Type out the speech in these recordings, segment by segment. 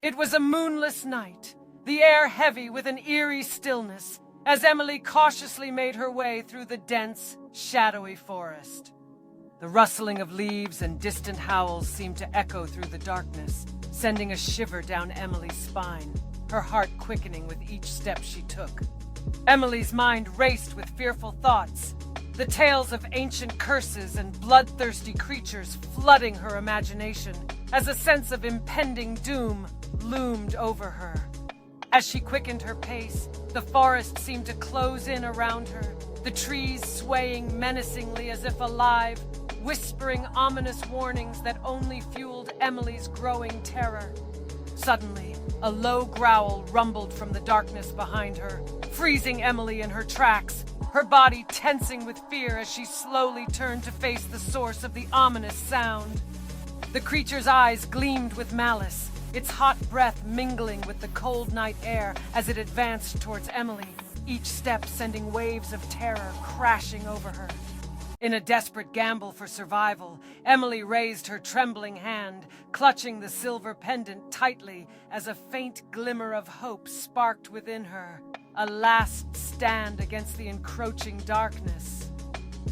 It was a moonless night, the air heavy with an eerie stillness, as Emily cautiously made her way through the dense, shadowy forest. The rustling of leaves and distant howls seemed to echo through the darkness, sending a shiver down Emily's spine, her heart quickening with each step she took. Emily's mind raced with fearful thoughts, the tales of ancient curses and bloodthirsty creatures flooding her imagination as a sense of impending doom loomed over her. As she quickened her pace, the forest seemed to close in around her, the trees swaying menacingly as if alive, whispering ominous warnings that only fueled Emily's growing terror. Suddenly, a low growl rumbled from the darkness behind her, freezing Emily in her tracks, her body tensing with fear as she slowly turned to face the source of the ominous sound. The creature's eyes gleamed with malice, its hot breath mingling with the cold night air as it advanced towards Emily, each step sending waves of terror crashing over her. In a desperate gamble for survival, Emily raised her trembling hand, clutching the silver pendant tightly as a faint glimmer of hope sparked within her, a last stand against the encroaching darkness.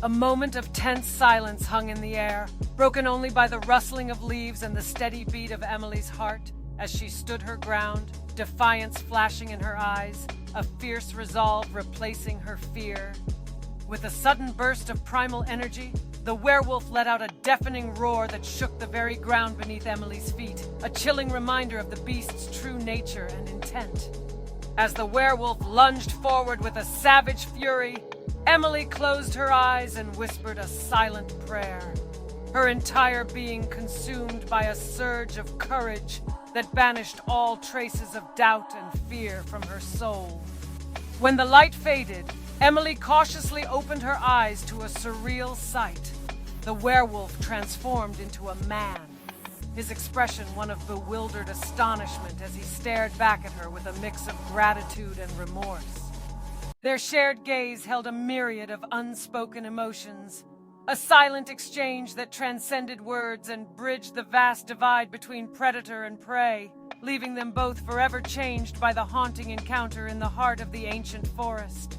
A moment of tense silence hung in the air, broken only by the rustling of leaves and the steady beat of Emily's heart as she stood her ground, defiance flashing in her eyes, a fierce resolve replacing her fear. With a sudden burst of primal energy, the werewolf let out a deafening roar that shook the very ground beneath Emily's feet, a chilling reminder of the beast's true nature and intent. As the werewolf lunged forward with a savage fury, Emily closed her eyes and whispered a silent prayer, her entire being consumed by a surge of courage that banished all traces of doubt and fear from her soul. When the light faded, Emily cautiously opened her eyes to a surreal sight. The werewolf transformed into a man, his expression one of bewildered astonishment as he stared back at her with a mix of gratitude and remorse. Their shared gaze held a myriad of unspoken emotions, a silent exchange that transcended words and bridged the vast divide between predator and prey, leaving them both forever changed by the haunting encounter in the heart of the ancient forest.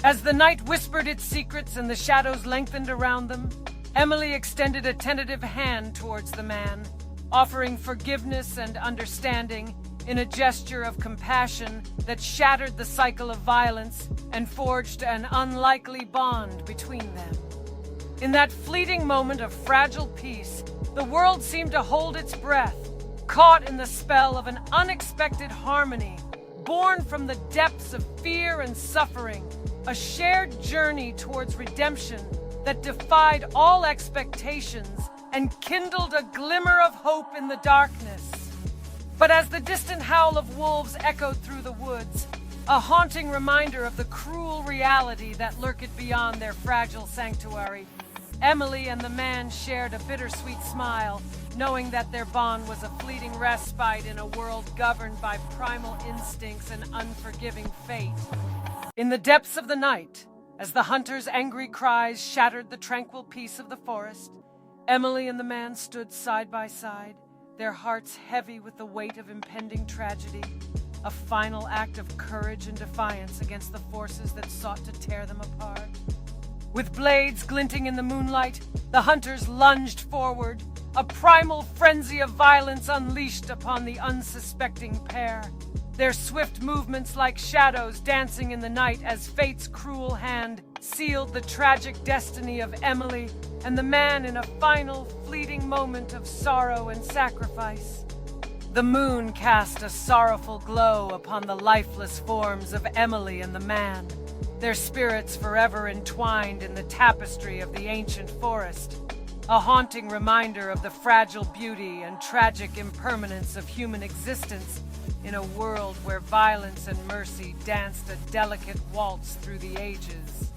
As the night whispered its secrets and the shadows lengthened around them, Emily extended a tentative hand towards the man, offering forgiveness and understanding in a gesture of compassion that shattered the cycle of violence and forged an unlikely bond between them. In that fleeting moment of fragile peace, the world seemed to hold its breath, caught in the spell of an unexpected harmony, born from the depths of fear and suffering, a shared journey towards redemption that defied all expectations and kindled a glimmer of hope in the darkness. But as the distant howl of wolves echoed through the woods, a haunting reminder of the cruel reality that lurked beyond their fragile sanctuary, Emily and the man shared a bittersweet smile, knowing that their bond was a fleeting respite in a world governed by primal instincts and unforgiving fate. In the depths of the night, as the hunter's angry cries shattered the tranquil peace of the forest, Emily and the man stood side by side, their hearts heavy with the weight of impending tragedy, a final act of courage and defiance against the forces that sought to tear them apart. With blades glinting in the moonlight, the hunters lunged forward, a primal frenzy of violence unleashed upon the unsuspecting pair, their swift movements like shadows dancing in the night as fate's cruel hand sealed the tragic destiny of Emily and the man in a final, fleeting moment of sorrow and sacrifice. The moon cast a sorrowful glow upon the lifeless forms of Emily and the man, their spirits forever entwined in the tapestry of the ancient forest, a haunting reminder of the fragile beauty and tragic impermanence of human existence in a world where violence and mercy danced a delicate waltz through the ages.